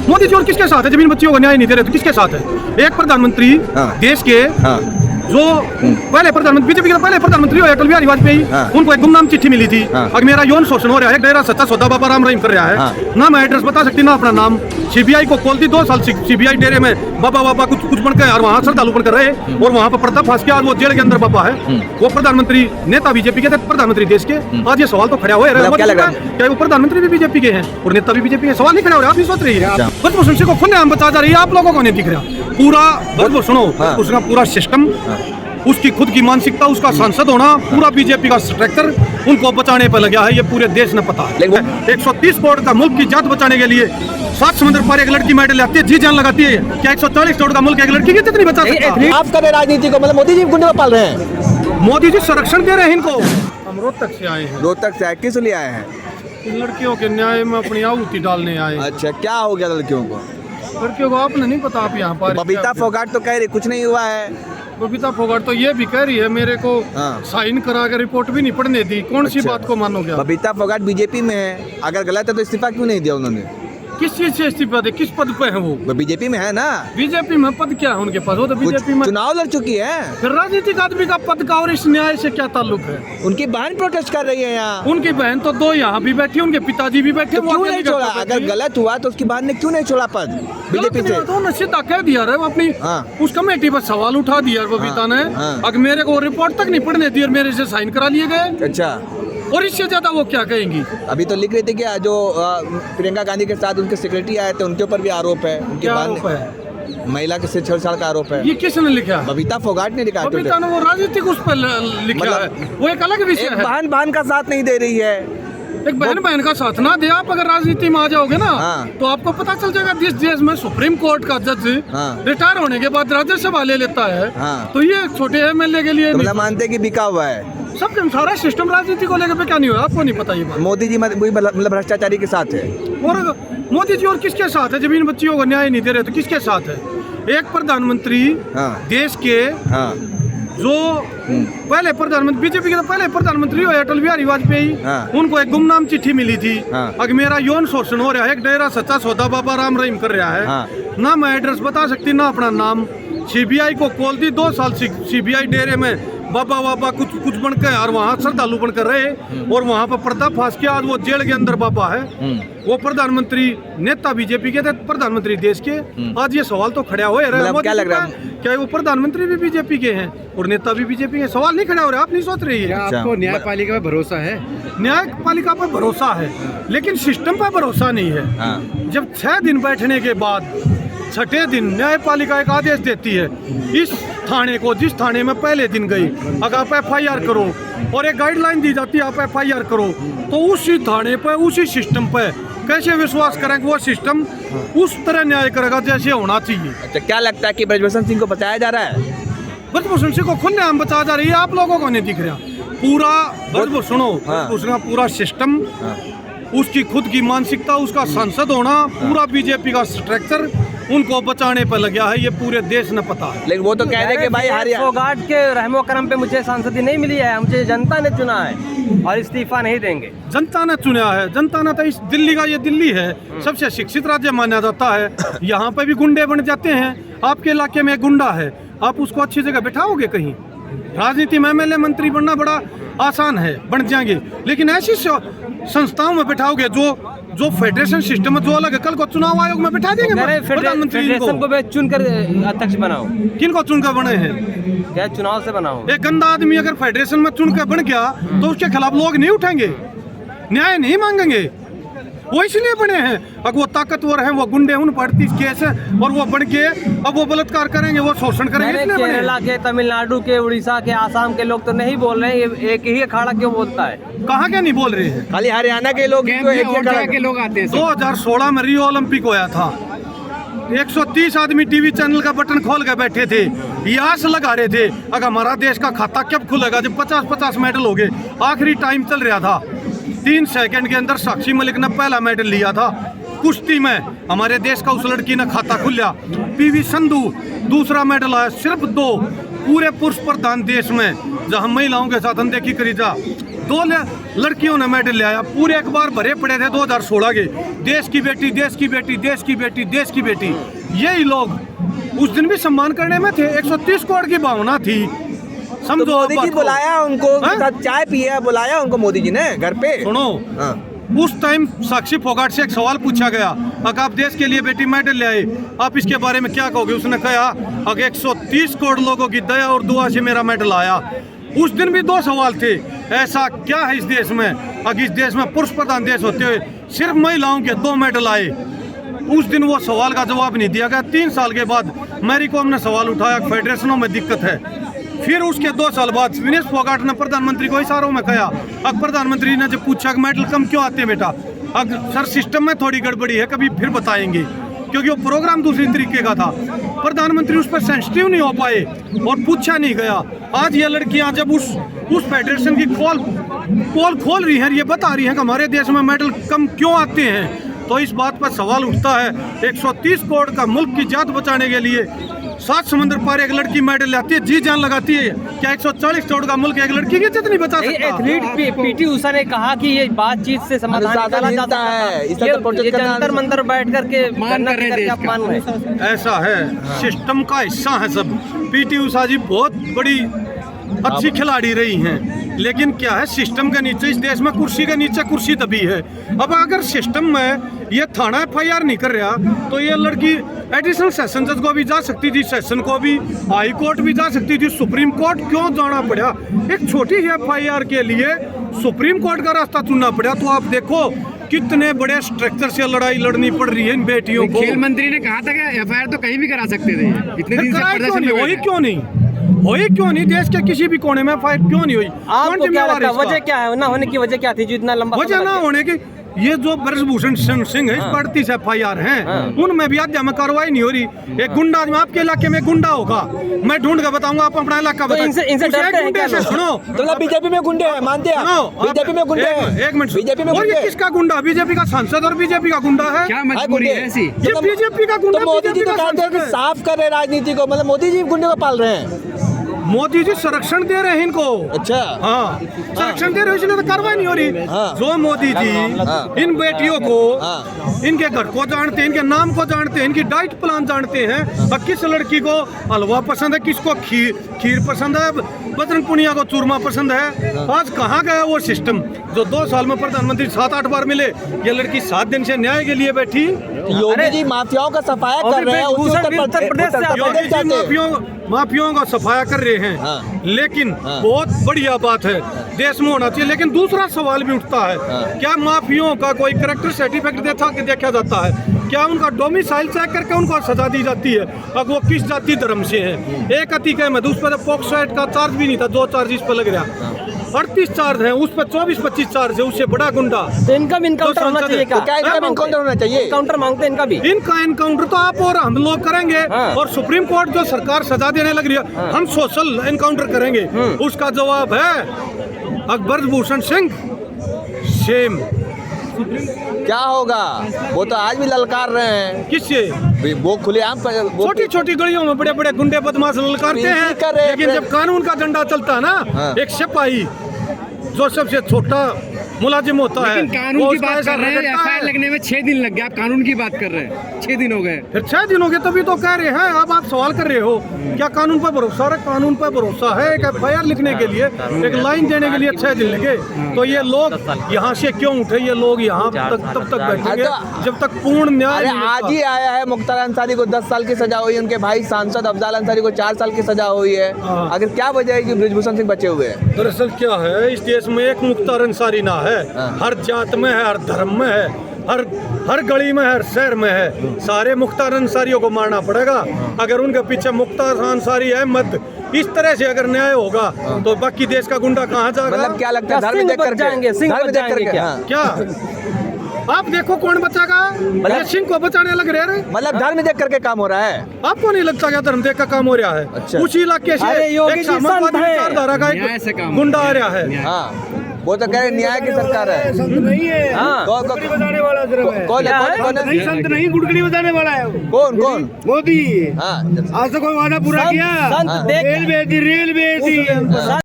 मोदी जी और किसके साथ है? जमीन बच्चियों को न्याय नहीं दे रहे तो किसके साथ है? एक प्रधानमंत्री देश के जो पहले प्रधानमंत्री बीजेपी के पहले प्रधानमंत्री हुए अटल बिहारी वाजपेयी, उनको एक गुमनाम चिट्ठी मिली थी, अब मेरा यौन शोषण हो रहा है, डेरा सच्चा सौदा बाबा राम रहीम कर रहा है, ना मैं एड्रेस बता सकती ना अपना नाम। सीबीआई को खोलती 2 साल सीबीआई डेरे में बाबा कुछ बन के और वहाँ श्रद्धालु बनकर रहे और वहाँ पर पर्दाफाश किया, वो जेल के अंदर बाबा है। वो प्रधानमंत्री नेता बीजेपी के थे, प्रधानमंत्री देश के। आज ये सवाल तो खड़ा हुआ है क्या वो प्रधानमंत्री भी बीजेपी के हैं और नेता भी बीजेपी के? सवाल नहीं खड़ा हो रहा, आप नहीं सोच रही है। ब्रजभूषण सिंह को खुलेआम बता जा रही है, आप लोगों को नहीं दिख रहा। पूरा ब्रजभूषण उसका पूरा सिस्टम, उसकी खुद की मानसिकता, उसका सांसद होना, पूरा बीजेपी का स्ट्रक्चर उनको बचाने पर लगा है, ये पूरे देश ने पता है। 130 करोड़ का मुल्क की जात बचाने के लिए 7 समुद्र पार एक लड़की मेडल आती है, जी जान लगाती है। क्या 140 करोड़ का मुल्क एक लड़की की कितनी बचा सकता है? आप कर रहे राजनीति को, मतलब मोदी जी गुंडे पाल रहे हैं। मोदी जी संरक्षण दे रहे हैं इनको। हम रोहतक से आए हैं। रोहतक से किस लिए आए हैं? इन लड़कियों के न्याय में अपनी आहुति डालने आए। अच्छा, क्या हो गया लड़कियों को? लड़कियों को आपने नहीं पता? आप यहाँ पर बबीता फोगाट तो कह रही कुछ नहीं हुआ है। बबीता फोगाट तो ये भी कह रही है मेरे को साइन करा के रिपोर्ट भी नहीं पढ़ने दी। कौन सी बात को मानोगे? बबीता फोगाट बीजेपी में है, अगर गलत है तो इस्तीफा क्यों नहीं दिया उन्होंने? किस चीज से इस्तीफा दे? किस पद पे है वो? बीजेपी में है ना। बीजेपी में पद क्या है उनके पास? वो तो बीजेपी में चुनाव लड़ चुकी है। फिर राजनीतिक आदमी का पद का और इस न्याय से क्या ताल्लुक है? उनकी बहन प्रोटेस्ट कर रही है यहाँ। उनकी बहन तो 2 यहाँ भी बैठी, उनके पिताजी भी बैठे। तो क्यों नहीं छोड़ा? अगर गलत हुआ तो उसकी बहन ने क्यों नहीं छोड़ा पद बीजेपी से? तो सीधा कह दिया रे अपनी उस कमेटी पर सवाल उठा दिया बबीता ने। अगर मेरे को रिपोर्ट तक नहीं पढ़ने दी और मेरे से साइन करा लिए गए। अच्छा, और इससे ज्यादा वो क्या कहेंगी? अभी तो लिख रही थी कि जो प्रियंका गांधी के साथ उनके सेक्रेटरी आए थे, उनके ऊपर भी आरोप है। उनके बाद महिला के से छेड़छाड़ का आरोप है। ये किसने लिखा? बबीता फोगाट ने लिखा। बबीता ने वो राजनीतिक उस पर लिखा है, वो एक अलग विषय है। बहन का साथ नहीं दे रही है। एक बहन का साथ ना दे, आप अगर राजनीति में आ जाओगे ना तो आपको पता चल जाएगा। जिस देश में सुप्रीम कोर्ट का जज रिटायर होने के बाद राज्यसभा ले लेता है, तो ये छोटे एमएलए के लिए मतलब मानते कि बिका हुआ है सब सारा सिस्टम राजनीति को लेकर क्या नहीं हुआ? आपको नहीं पता ये बात? मोदी जी मतलब भ्रष्टाचारी के साथ है। और मोदी जी और किसके साथ है? जमीन बच्चियों को न्याय नहीं दे रहे तो किसके साथ है? एक प्रधानमंत्री देश के जो पहले प्रधानमंत्री बीजेपी के पहले प्रधानमंत्री हुए अटल बिहारी वाजपेयी, उनको एक गुमनाम चिट्ठी मिली थी, अगर मेरा यौन शोषण हो रहा है, डेरा सच्चा सौदा बाबा राम रहीम कर रहा है, ना मैं एड्रेस बता सकती ना अपना नाम। सीबीआई को खोलती 2 साल सीबीआई डेरे में बाबा कुछ बन के और वहाँ श्रद्धालु बनकर रहे और वहाँ पर पर्दाफाश किया, आज वो जेल के अंदर बाबा है। वो प्रधानमंत्री नेता बीजेपी के थे, प्रधानमंत्री देश के। आज ये सवाल तो खड़ा हो रहा है। क्या लग रहा है? क्या वो प्रधानमंत्री भी बीजेपी के हैं और नेता भी बीजेपी के? सवाल नहीं खड़ा हो रहा, आप नहीं सोच रही है। आपको न्यायपालिका पर भरोसा है? न्यायपालिका पर भरोसा है, लेकिन सिस्टम पर भरोसा नहीं है। जब 6 दिन बैठने के बाद 6ठे दिन न्यायपालिका एक आदेश देती है, इस थाने को जिस थाने में पहले दिन गई अगर आप FIR करो, और एक गाइडलाइन दी जाती है आप FIR करो, तो उसी थाने पर उसी सिस्टम पर कैसे विश्वास करें कि वो सिस्टम उस तरह न्याय करेगा जैसे होना चाहिए? अच्छा, क्या लगता है कि ब्रजभूषण सिंह को बचाया जा रहा है? ब्रजभूषण सिंह को खुलेआम बचा जा रही है, आप लोगों को नहीं दिख रहा। पूरा ब्रजभूषण पूरा सिस्टम, उसकी खुद की मानसिकता, उसका सांसद होना, पूरा बीजेपी का स्ट्रक्चर उनको बचाने पर लगा है, ये पूरे देश ने पता है। लेकिन वो तो कह रहे कि भाई हरियाणा फोगाट के रहमो करम पे मुझे सांसदी नहीं मिली है, मुझे जनता ने चुना है और इस्तीफा नहीं देंगे। जनता ने चुना है, जनता ने तो इस दिल्ली का, ये दिल्ली है सबसे शिक्षित राज्य माना जाता है, यहाँ पे भी गुंडे बन जाते हैं। आपके इलाके में एक गुंडा है, आप उसको अच्छी जगह बैठाओगे? कहीं राजनीति में MLA मंत्री बनना बड़ा आसान है, बन जाएंगे, लेकिन ऐसी संस्थाओं में बैठाओगे जो फेडरेशन सिस्टम है, जो अलग है, कल को चुनाव आयोग में बैठा देंगे प्रधानमंत्री को चुनकर अध्यक्ष बनाओ। किन को चुनकर बने हैं? क्या चुनाव से बनाओ? एक गंदा आदमी अगर फेडरेशन में चुनकर बन गया तो उसके खिलाफ लोग नहीं उठेंगे, न्याय नहीं मांगेंगे। वो इसलिए बने हैं, अगर वो ताकतवर है, वो गुंडे, उन पर 30 केस है और वो बन के अब वो बलात्कार करेंगे, वो शोषण करेंगे। केरला के, तमिलनाडु के, उड़ीसा के, आसाम के लोग तो नहीं बोल रहे हैं, एक ही अखाड़ा क्यों बोलता है? कहाँ के नहीं बोल रहे हैं? खाली हरियाणा के लोग के लोग आते हैं। 2016 में रियो ओलंपिक होया था, 130 आदमी टीवी चैनल का बटन खोल के बैठे थे, आस लगा रहे थे अगर हमारा देश का खाता कब खुलेगा, जब 50-50 मेडल हो गए। आखिरी टाइम चल रहा था, 3 सेकंड के अंदर साक्षी मलिक ने पहला मेडल लिया था कुश्ती में, हमारे देश का उस लड़की ने खाता खुला। PV संधू दूसरा मेडल आया, सिर्फ 2 पूरे पुरुष प्रधान देश में जहां महिलाओं के साथ अनदेखी करी जा। लड़कियों ने मेडल ले आया, पूरे अखबार भरे पड़े थे 2016 के, देश की बेटी, देश की बेटी, देश की बेटी, देश की बेटी। यही लोग उस दिन भी सम्मान करने में थे, 130 करोड़ की भावना थी। समझो तो मोदी जी बुलाया उनको, हाँ? चाय पिया, बुलाया उनको मोदी जी ने घर पे। सुनो, उस टाइम साक्षी फोगाट से एक सवाल पूछा गया, अगर आप देश के लिए बेटी मेडल ले आए, आप इसके बारे में क्या कहोगे? उसने कहा अगर 130 करोड़ लोगों की दया और दुआ से मेरा मेडल आया। उस दिन भी 2 सवाल थे, ऐसा क्या है इस देश में, अगर इस देश में पुरुष प्रधान देश होते हुए सिर्फ महिलाओं के 2 मेडल आए? उस दिन वो सवाल का जवाब नहीं दिया गया। 3 साल के बाद मैरी कॉम ने सवाल उठाया, फेडरेशनों में दिक्कत है। फिर उसके 2 साल बाद विनेश फोगाट ने प्रधानमंत्री को इशारों में कहा, अब प्रधानमंत्री ने जब पूछा कि मेडल कम क्यों आते हैं बेटा, अब सर सिस्टम में थोड़ी गड़बड़ी है, कभी फिर बताएंगे, क्योंकि वो प्रोग्राम दूसरी तरीके का था। प्रधानमंत्री उस पर सेंसिटिव नहीं हो पाए और पूछा नहीं गया। आज ये लड़कियां जब उस फेडरेशन की पोल खोल रही हैं, ये बता रही हैं कि हमारे देश में मेडल कम क्यों आते हैं, तो इस बात पर सवाल उठता है। 130 करोड़ का मुल्क की जात बचाने के लिए 7 समुद्र पार एक लड़की मेडल लाती है, जी जान लगाती है। क्या 140 करोड़ का मुल्क एक लड़की की जितनी बचा सकता है? एथलीट पीटी उषा ने कहा कि ये बातचीत से समाधान निकाला जा सकता है। ये जंतर मंतर बैठ करके अपमान है। ऐसा है, सिस्टम का हिस्सा है सब। पीटी उषा जी बहुत बड़ी अच्छी खिलाड़ी रही हैं, लेकिन क्या है, सिस्टम के नीचे इस देश में कुर्सी के नीचे कुर्सी दबी है। अब अगर सिस्टम में ये थाना FIR नहीं कर रहा, तो ये लड़की एडिशनल सेशन जज को भी जा सकती थी, सेशन को भी, हाई कोर्ट भी जा सकती थी, सुप्रीम कोर्ट क्यों जाना पड़ा? एक छोटी ही FIR के लिए सुप्रीम कोर्ट का रास्ता चुनना पड़ा। तो आप देखो कितने बड़े स्ट्रक्चर से लड़ाई लड़नी पड़ रही है इन बेटियों को। खेल मंत्री ने कहा था कि FIR तो कहीं भी करा सकते थे, इतने दिन से प्रदर्शन में हुई क्यों नहीं? हुई क्यों नहीं? देश के किसी भी कोने में फाइट क्यों नहीं हुई? आपको क्या लगता है वजह क्या है? ना होने की वजह क्या थी जो इतना लंबा वजह ना होने की? ये जो ब्रजभूषण सिंह है, इस पर 30 FIR हैं, उनमें भी आज में कार्रवाई नहीं हो रही। एक गुंडा आपके इलाके में गुंडा होगा, मैं ढूंढ के बताऊंगा, आप अपना इलाका बताओ। इनसे डरते हैं क्या? सुनो, तो बीजेपी में गुंडे हैं, मानते हैं? बीजेपी में गुंडे हैं। एक मिनट, बीजेपी में और ये किसका गुंडा? बीजेपी का सांसद और बीजेपी का गुंडा है? क्या मजबूरी है ऐसी? ये बीजेपी का गुंडा। मोदी जी तो कहते हैं कि साफ कर रहे राजनीति को, मतलब मोदी जी गुंडे को पाल रहे हैं। मोदी जी संरक्षण दे रहे हैं इनको। अच्छा, हाँ, संरक्षण दे रहे हैं, इसलिए तो कार्रवाई नहीं हो रही। जो मोदी जी इन बेटियों को, इनके घर को जानते हैं, इनके नाम को जानते हैं, इनकी डाइट प्लान जानते हैं, और किस लड़की को हलवा पसंद है, किसको खीर पसंद है, बजरंग पुनिया को चूरमा पसंद है। आज कहाँ गया वो सिस्टम जो 2 साल में प्रधानमंत्री 7-8 बार मिले? ये लड़की 7 दिन से न्याय के लिए बैठी। योगी जी माफियाओं का सफाया कर रहे हैं, उत्तर प्रदेश से योगी जी माफियाओं का सफाया कर रहे हैं, लेकिन बहुत बढ़िया बात है, देश में होना चाहिए। लेकिन दूसरा सवाल भी उठता है, क्या माफियाओं का कोई कैरेक्टर सर्टिफिकेट देखा जाता है? क्या उनका डोमिसाइल चेक करके उनको सजा दी जाती है? अब वो किस जाति धर्म से है? एक अतिक्रमण में उस पर पॉक्सो एक्ट का चार्ज भी नहीं था, 2 चार्ज इस पर लग रहा, 38 चार्ज है, उस पर 24-25 चार्ज है, उससे बड़ा गुंडा। तो इनका भी इनकाउंटर होना चाहिए क्या? इनकाउंटर होना चाहिए? इनकाउंटर मांगते हैं इनका भी। इनका इनकाउंटर तो आप और हम लोग करेंगे, और सुप्रीम कोर्ट जो सरकार सजा देने लग रही है, हम सोशल एनकाउंटर करेंगे। उसका जवाब है अकबर भूषण सिंह, सेम। क्या होगा? वो तो आज भी ललकार रहे हैं। किससे? वो खुलेआम छोटी छोटी गलियों में बड़े बड़े गुंडे बदमाश ललकारते हैं, लेकिन जब कानून का झंडा चलता है ना, एक सिपाही जो सबसे छोटा मुलाजिम होता है, लेकिन कानून की बात कर रहे हैं। FIR लगने में 6 दिन लग गए, आप कानून की बात कर रहे हैं, 6 दिन हो गए। फिर 6 दिन हो गए तभी तो कह रहे हैं। अब आप सवाल कर रहे हो क्या कानून पर भरोसा है? कानून पर भरोसा है। एक FIR लिखने के लिए, एक लाइन देने के लिए 6 दिन लगे, तो ये लोग यहाँ से क्यों उठे? ये लोग यहाँ तब तक बैठेंगे जब तक पूर्ण न्याय। आज ही आया है मुख्तार अंसारी को 10 साल की सजा हुई है, उनके भाई सांसद अफजाल अंसारी को 4 साल की सजा हुई है। आखिर क्या वजह है कि ब्रिजभूषण सिंह बचे हुए हैं? दरअसल क्या है, इस देश में एक मुख्तार अंसारी ना है, हर जात में है, हर धर्म में है, हर गली में है, हर शहर में है। सारे मुख्तार अंसारियों को मारना पड़ेगा। अगर उनके पीछे मुख्तार अंसारी अहमद इस तरह से अगर न्याय होगा, तो बाकी देश का गुंडा कहाँ जाएगा? मतलब क्या लगता है, धर्म देख करके क्या आप देखो कौन बचाएगा? सिंह को बचाने लग रहे हैं। मतलब धर्म देख करके काम हो रहा है? आपको नहीं लगता क्या धर्म देख का काम हो रहा है? अच्छा। उसी इलाके से एक सामंतवादी विचारधारा का एक गुंडा आ रहा है। हाँ, वो तो कह रहे न्याय की सरकार है। संत नहीं है, गुड़गुड़ी बजाने वाला सिर्फ है। कौन नहीं, संत नहीं, गुड़गुड़ी बजाने वाला है। कौन? मोदी। हाँ, आज तो कोई वादा पूरा किया? संत रेल बेची